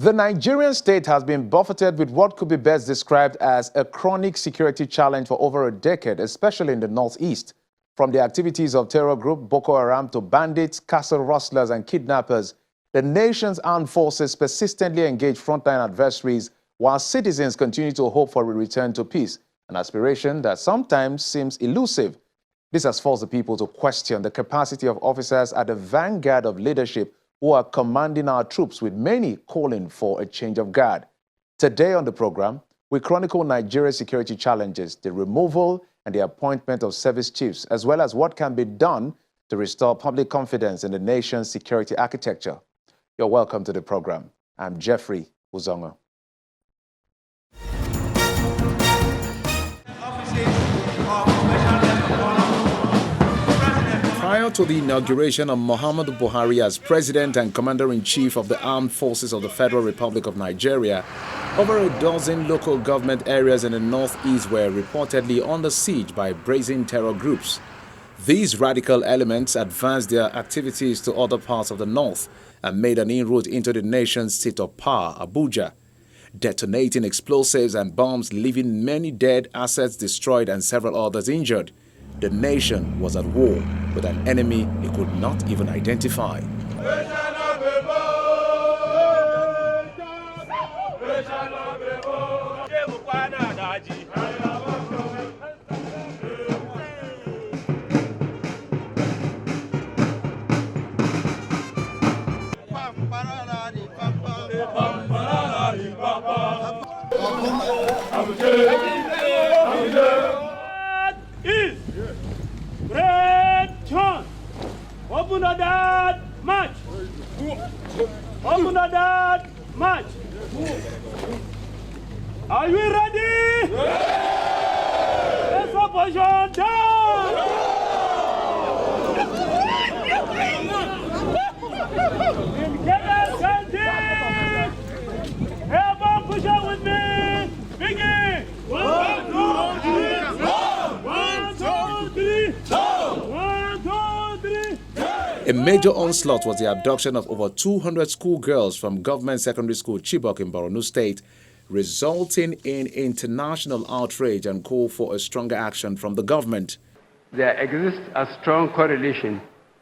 The Nigerian state has been buffeted with what could be best described as a chronic security challenge for over a decade, especially in the northeast. From the activities of terror group Boko Haram to bandits, castle rustlers and kidnappers, the nation's armed forces persistently engage frontline adversaries while citizens continue to hope for a return to peace, an aspiration that sometimes seems elusive. This has forced the people to question the capacity of officers at the vanguard of leadership who are commanding our troops, with many calling for a change of guard. Today on the program, we chronicle Nigeria's security challenges, the removal and the appointment of service chiefs, as well as what can be done to restore public confidence in the nation's security architecture. You're welcome to the program. I'm Jeffrey Uzongo. Prior to the inauguration of Muhammadu Buhari as President and Commander-in-Chief of the Armed Forces of the Federal Republic of Nigeria, over a dozen local government areas in the northeast were reportedly under siege by brazen terror groups. These radical elements advanced their activities to other parts of the north and made an inroad into the nation's seat of power, Abuja, detonating explosives and bombs, leaving many dead, assets destroyed and several others injured. The nation was at war with an enemy it could not even identify. Open the dad, march! Open the dad, march! Are you ready? Let's opposition down! In Kenya, everyone push out with me! Begin! 1, 2, 3, 1, 2, 3, 1, 2, 3. A major onslaught was the abduction of over 200 schoolgirls from Government Secondary School Chibok in Borno State, resulting in international outrage and call for a stronger action from the government. There exists a strong correlation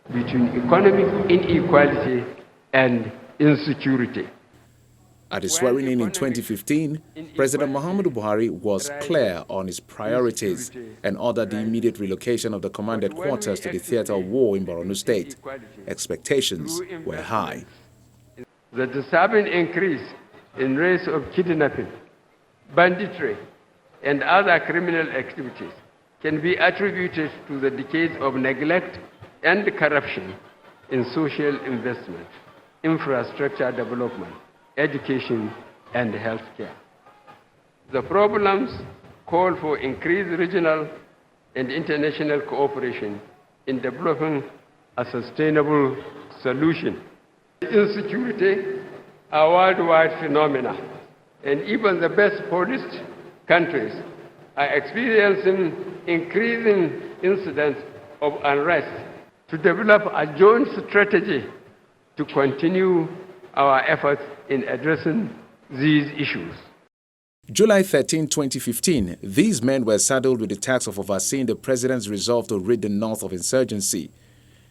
between economic inequality and insecurity. At his swearing-in in 2015, President Muhammadu Buhari was clear on his priorities and ordered the immediate relocation of the command headquarters to the theater of war in Borno State. Expectations were high. The disturbing increase in rates of kidnapping, banditry, and other criminal activities can be attributed to the decades of neglect and corruption in social investment, infrastructure development, education, and healthcare. The problems call for increased regional and international cooperation in developing a sustainable solution. Insecurity, a worldwide phenomenon, and even the best policed countries are experiencing increasing incidents of unrest. To develop a joint strategy to continue our efforts in addressing these issues. July 13, 2015, these men were saddled with the task of overseeing the president's resolve to rid the north of insurgency.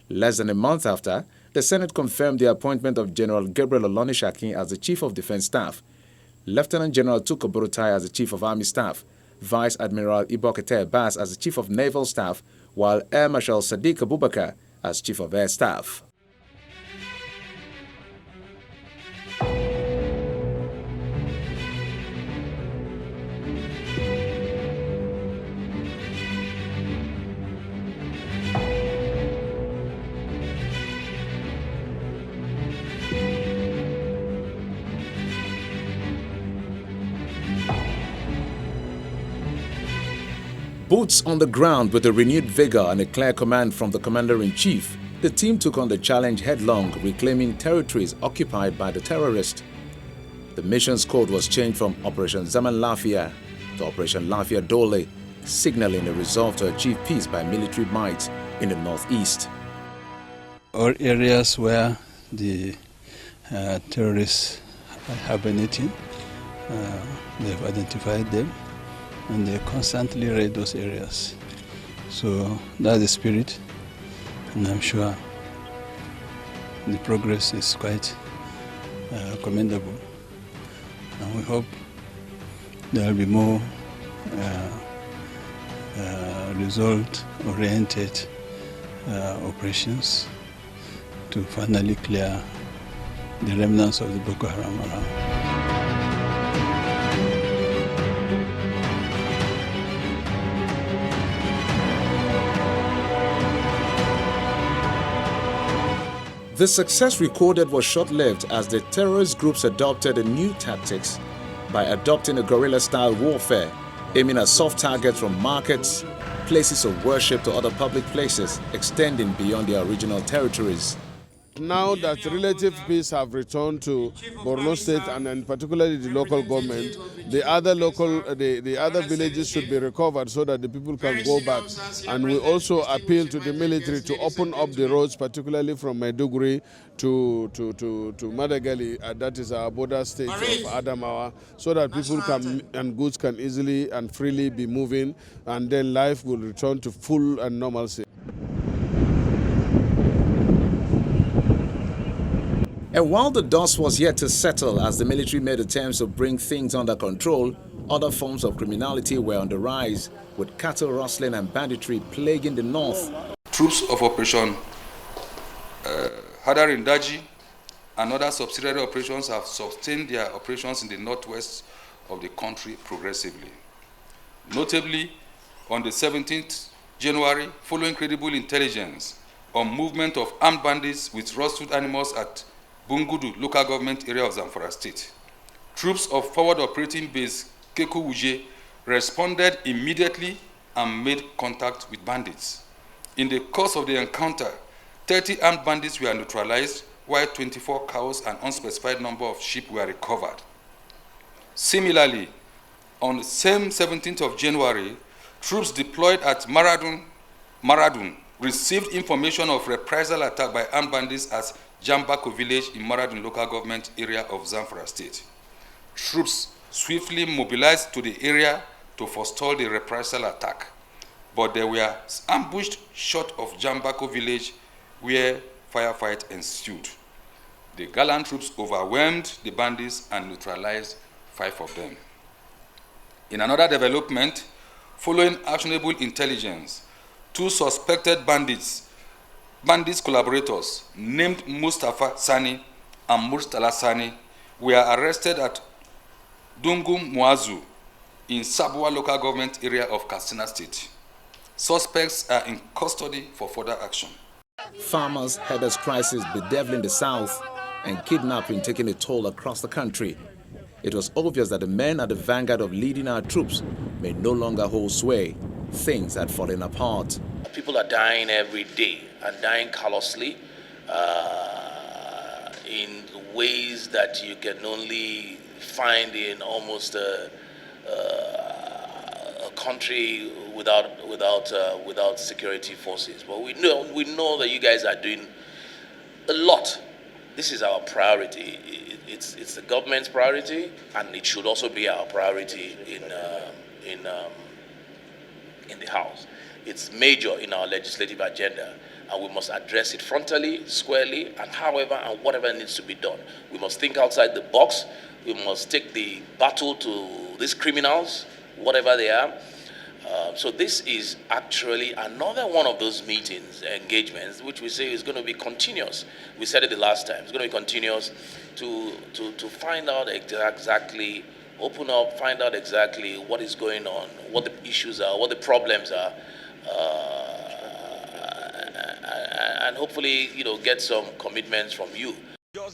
Less than a month after, the Senate confirmed the appointment of General Gabriel Olonishakin as the Chief of Defense Staff, Lieutenant General Tukur Buratai as the Chief of Army Staff, Vice Admiral Ibrahim Abbas as the Chief of Naval Staff, while Air Marshal Sadiq Abubakar as Chief of Air Staff. Boots on the ground with a renewed vigor and a clear command from the Commander-in-Chief, the team took on the challenge headlong, reclaiming territories occupied by the terrorists. The mission's code was changed from Operation Zaman Lafia to Operation Lafia Dole, signaling a resolve to achieve peace by military might in the northeast. All areas where the terrorists hibernating. They've identified them, and they constantly raid those areas. So that's the spirit, and I'm sure the progress is quite commendable. And we hope there will be more result-oriented operations to finally clear the remnants of the Boko Haram around. The success recorded was short-lived as the terrorist groups adopted a new tactics by adopting a guerrilla-style warfare, aiming at soft targets from markets, places of worship to other public places, extending beyond their original territories. Now that relative peace have returned to Borno State and particularly the local government, the other villages should be recovered so that the people can go back. And we also appeal to the military to open up the roads, particularly from Maiduguri to Madagali, that is our border state of Adamawa, so that people and goods can easily and freely be moving, and then life will return to full and normalcy. And while the dust was yet to settle as the military made attempts to bring things under control, other forms of criminality were on the rise, with cattle rustling and banditry plaguing the north. Troops of Operation Hadarin Daji and other subsidiary operations have sustained their operations in the northwest of the country progressively. Notably, on the 17th January, following credible intelligence on movement of armed bandits with rusted animals at Bungudu local government area of Zamfara State, troops of forward operating base Keku Wuje responded immediately and made contact with bandits. In the course of the encounter, 30 armed bandits were neutralized, while 24 cows and unspecified number of sheep were recovered. Similarly, on the same 17th of January, troops deployed at Maradun received information of reprisal attack by armed bandits at Jambako village in Maradun local government area of Zamfara State. Troops swiftly mobilized to the area to forestall the reprisal attack, but they were ambushed short of Jambako village where firefight ensued. The gallant troops overwhelmed the bandits and neutralized 5 of them. In another development, following actionable intelligence, 2 suspected bandits collaborators named Mustafa Sani and Murtala Sani were arrested at Dungum Muazu in Sabwa local government area of Katsina State. Suspects are in custody for further action. Farmers' headers crisis bedeviling the south and kidnapping taking a toll across the country. It was obvious that the men at the vanguard of leading our troops may no longer hold sway. Things had fallen apart. People are dying every day and dying callously in ways that you can only find in almost a country without security forces. But we know that you guys are doing a lot. This is our priority. It's the government's priority, and it should also be our priority in the House. It's major in our legislative agenda, and we must address it frontally, squarely, and however and whatever needs to be done. We must think outside the box. We must take the battle to these criminals, whatever they are. So this is actually another one of those meetings, engagements, which we say is going to be continuous. We said it the last time. It's going to be continuous to find out exactly, open up, find out exactly what is going on, what the issues are, what the problems are, and hopefully, get some commitments from you.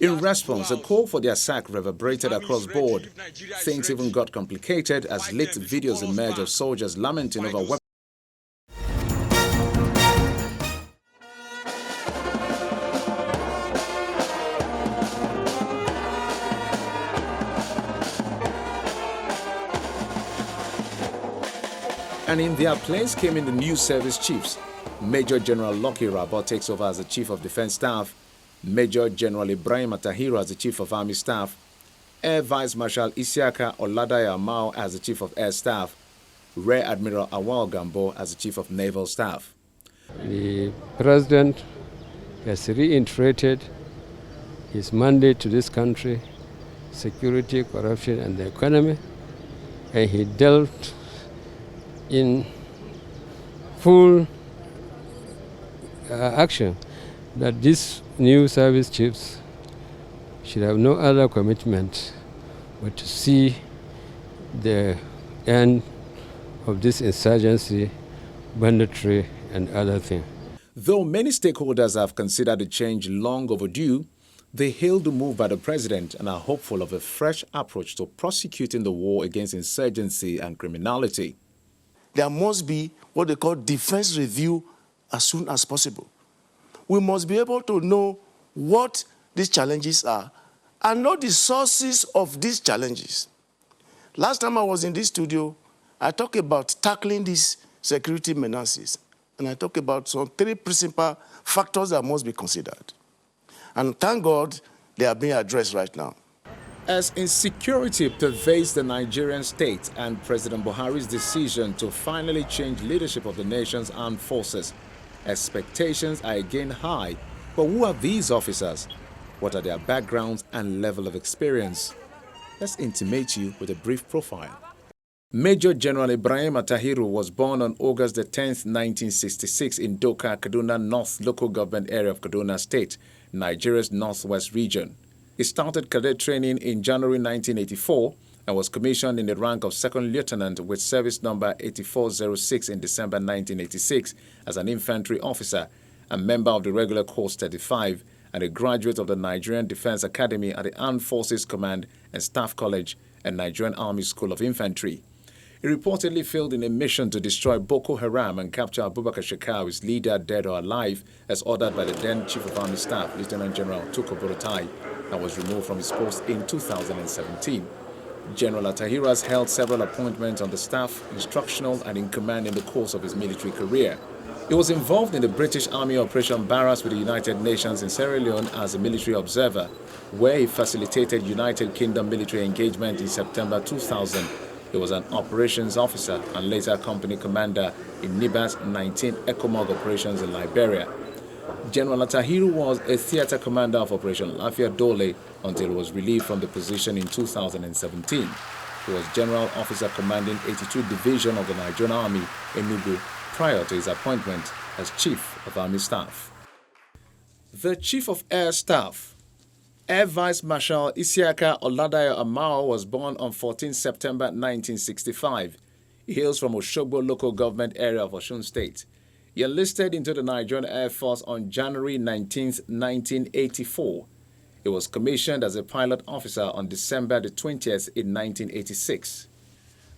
In response, a call for their sack reverberated across board. Things even got complicated as leaked videos emerged of soldiers lamenting over weapons. And in their place came in the new service chiefs. Major General Lucky Rabot takes over as the Chief of Defense Staff, Major General Ibrahim Attah as the Chief of Army Staff, Air Vice Marshal Isiaka Oladaya Amao as the Chief of Air Staff, Rear Admiral Awal Gambo as the Chief of Naval Staff. The President has reiterated his mandate to this country, security, corruption, and the economy, and he dealt in full action that these new service chiefs should have no other commitment but to see the end of this insurgency, banditry, and other things. Though many stakeholders have considered the change long overdue, they hail the move by the president and are hopeful of a fresh approach to prosecuting the war against insurgency and criminality. There must be what they call defense review as soon as possible. We must be able to know what these challenges are and know the sources of these challenges. Last time I was in this studio, I talked about tackling these security menaces, and I talked about some 3 principal factors that must be considered. And thank God they are being addressed right now. As insecurity pervades the Nigerian state and President Buhari's decision to finally change leadership of the nation's armed forces, expectations are again high. But who are these officers? What are their backgrounds and level of experience? Let's intimate you with a brief profile. Major General Ibrahim Attah was born on August 10, 1966 in Doka, Kaduna North local government area of Kaduna State, Nigeria's northwest region. He started cadet training in January 1984 and was commissioned in the rank of second lieutenant with service number 8406 in December 1986 as an infantry officer, a member of the Regular Corps 35, and a graduate of the Nigerian Defense Academy at the Armed Forces Command and Staff College and Nigerian Army School of Infantry. He reportedly failed in a mission to destroy Boko Haram and capture Abubakar Shekau, his leader, dead or alive, as ordered by the then Chief of Army Staff, Lieutenant General Tuko Buratai, and was removed from his post in 2017. General Attah has held several appointments on the staff, instructional, and in command in the course of his military career. He was involved in the British Army Operation Barras with the United Nations in Sierra Leone as a military observer, where he facilitated United Kingdom military engagement in September 2000. He was an operations officer and later company commander in NIBA's 19 ECOMOG operations in Liberia. General Attah was a theater commander of Operation Lafia Dole until he was relieved from the position in 2017. He was General Officer commanding 82 Division of the Nigerian Army, Enugu, prior to his appointment as Chief of Army Staff. The Chief of Air Staff, Air Vice Marshal Isiaka Oladaya Amao, was born on 14 September 1965. He hails from Oshogbo local government area of Osun State. He enlisted into the Nigerian Air Force on January 19, 1984. He was commissioned as a pilot officer on December 20th in 1986.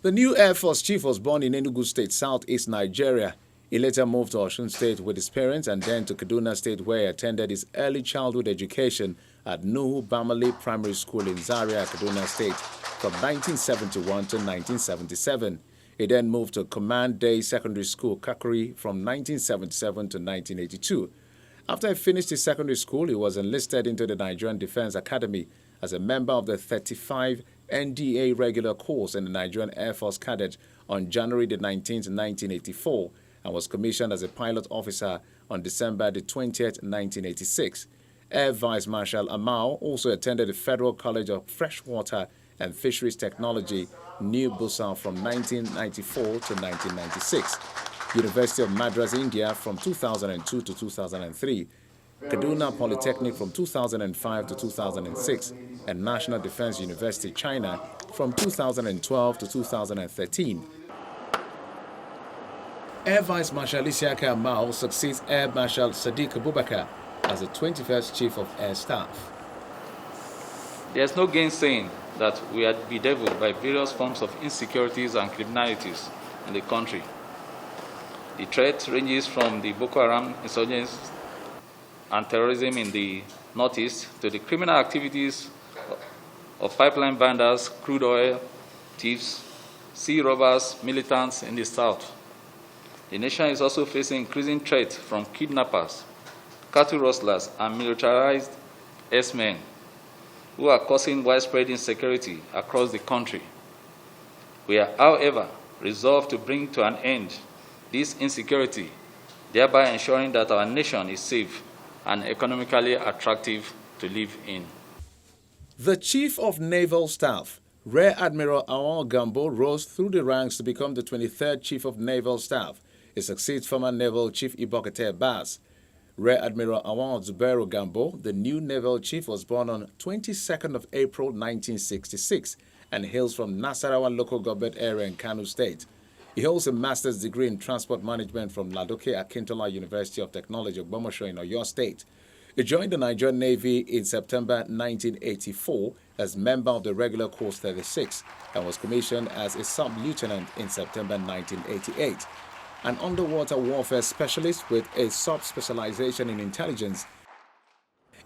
The new Air Force Chief was born in Enugu State, southeast Nigeria. He later moved to Osun State with his parents and then to Kaduna State, where he attended his early childhood education at Nuhu Bamali Primary School in Zaria, Kaduna State from 1971 to 1977. He then moved to Command Day Secondary School, Kakuri from 1977 to 1982. After he finished his secondary school, he was enlisted into the Nigerian Defense Academy as a member of the 35 NDA regular course in the Nigerian Air Force Cadet on January 19, 1984, and was commissioned as a pilot officer on December 20, 1986. Air Vice Marshal Amao also attended the Federal College of Freshwater and Fisheries Technology, New Busan from 1994 to 1996, University of Madras, India from 2002 to 2003, Kaduna Polytechnic from 2005 to 2006, and National Defense University, China from 2012 to 2013. Air Vice Marshal Isiaka Amao succeeds Air Marshal Sadiq Abubakar as the 21st Chief of Air Staff. There's no gainsaying that we are bedeviled by various forms of insecurities and criminalities in the country. The threat ranges from the Boko Haram insurgents and terrorism in the northeast to the criminal activities of pipeline banders, crude oil thieves, sea robbers, militants in the south. The nation is also facing increasing threat from kidnappers, cattle rustlers, and militarized S-men. who are causing widespread insecurity across the country. We are, however, resolved to bring to an end this insecurity, thereby ensuring that our nation is safe and economically attractive to live in. The Chief of Naval Staff, Rear Admiral Awal Gambo, rose through the ranks to become the 23rd Chief of Naval Staff. He succeeds former Naval Chief Ibrahim Bas. Rear Admiral Awal Zubairu Gambo, the new Naval Chief, was born on 22nd of April 1966 and hails from Nasarawa local government area in Kano State. He holds a master's degree in transport management from Ladoke Akintola University of Technology, Ogbomoso in Oyo State. He joined the Nigerian Navy in September 1984 as member of the Regular Corps 36 and was commissioned as a sub-lieutenant in September 1988. An underwater warfare specialist with a sub-specialization in intelligence.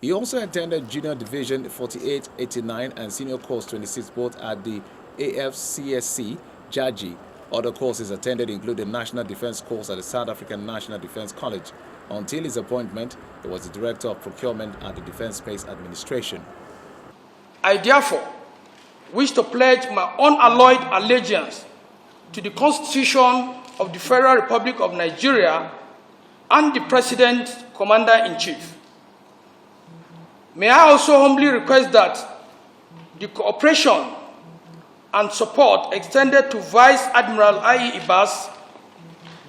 He also attended Junior Division 48, 89 and Senior Course 26 both at the AFCSC, Jaji. Other courses attended include the National Defense Course at the South African National Defense College. Until his appointment, he was the Director of Procurement at the Defense Space Administration. I therefore wish to pledge my unalloyed allegiance to the Constitution of the Federal Republic of Nigeria and the President, Commander-in-Chief. May I also humbly request that the cooperation and support extended to Vice Admiral I.E. Ibas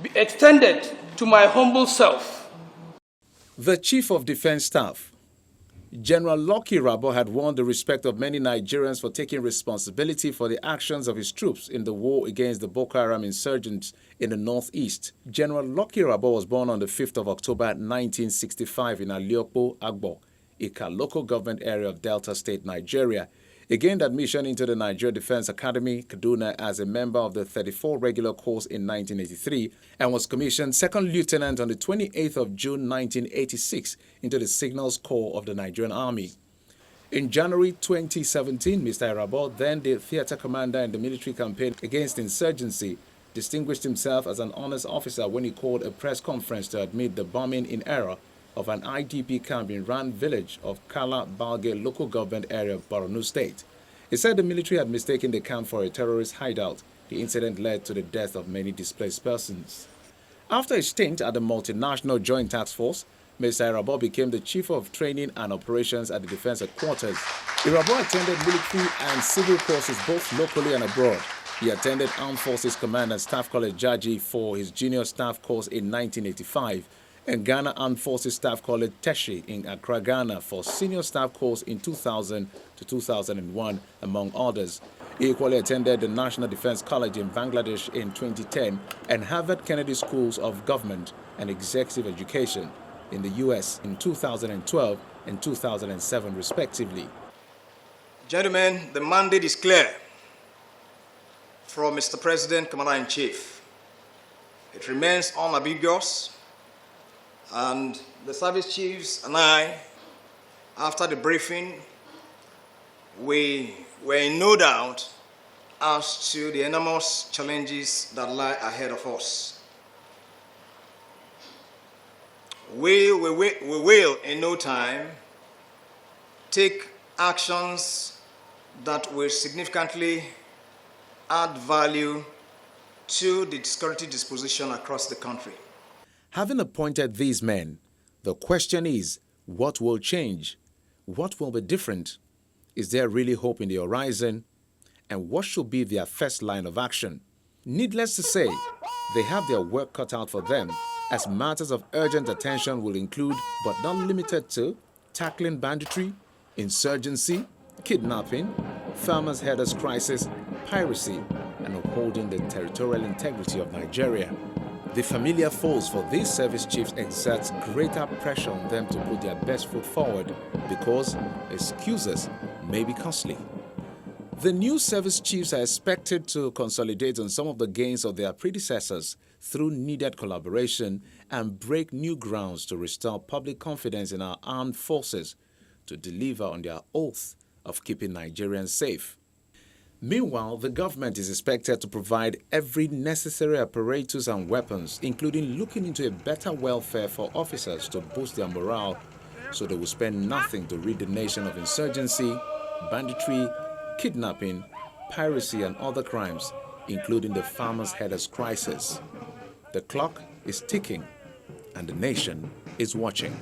be extended to my humble self. The Chief of Defense Staff, General Lucky Rabo, had won the respect of many Nigerians for taking responsibility for the actions of his troops in the war against the Boko Haram insurgents in the northeast. General Lucky Rabo was born on the 5th of October 1965 in Aliokpo, Agbo, Ika local government area of Delta State, Nigeria. He gained admission into the Nigeria Defense Academy, Kaduna, as a member of the 34 Regular Corps in 1983 and was commissioned Second Lieutenant on the 28th of June 1986 into the Signals Corps of the Nigerian Army. In January 2017, Mr. Irabo, then the theater commander in the military campaign against insurgency, distinguished himself as an honest officer when he called a press conference to admit the bombing in error of an IDP camp in Ran village of Kala Balge local government area of Borno State. He said the military had mistaken the camp for a terrorist hideout. The incident led to the death of many displaced persons. After a stint at the Multinational Joint Task Force, Mr. Irabo became the Chief of Training and Operations at the Defense Headquarters. Irabo attended military and civil courses both locally and abroad. He attended Armed Forces Command and Staff College Jaji for his junior staff course in 1985 and Ghana Armed Forces Staff College Teshi in Accra, Ghana for senior staff course in 2000 to 2001, among others. He equally attended the National Defense College in Bangladesh in 2010 and Harvard Kennedy Schools of Government and Executive Education in the U.S. in 2012 and 2007, respectively. Gentlemen, the mandate is clear from Mr. President, Commander-in-Chief. It remains unambiguous, and the service chiefs and I, after the briefing, we were in no doubt as to the enormous challenges that lie ahead of us. We will in no time take actions that will significantly add value to the security disposition across the country. Having appointed these men, the question is, what will change? What will be different? Is there really hope in the horizon? And what should be their first line of action? Needless to say, they have their work cut out for them, as matters of urgent attention will include, but not limited to, tackling banditry, insurgency, kidnapping, farmers' herders crisis, piracy, and upholding the territorial integrity of Nigeria. The familiar foes for these service chiefs exerts greater pressure on them to put their best foot forward because excuses may be costly. The new service chiefs are expected to consolidate on some of the gains of their predecessors through needed collaboration and break new grounds to restore public confidence in our armed forces to deliver on their oath of keeping Nigerians safe. Meanwhile, the government is expected to provide every necessary apparatus and weapons, including looking into a better welfare for officers to boost their morale so they will spend nothing to rid the nation of insurgency, banditry, kidnapping, piracy and other crimes, including the farmers' headers crisis. The clock is ticking and the nation is watching.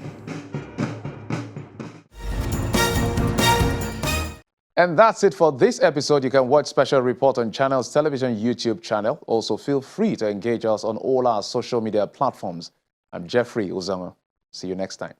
And that's it for this episode. You can watch Special Report on Channels Television YouTube channel. Also, feel free to engage us on all our social media platforms. I'm Jeffrey Uzama. See you next time.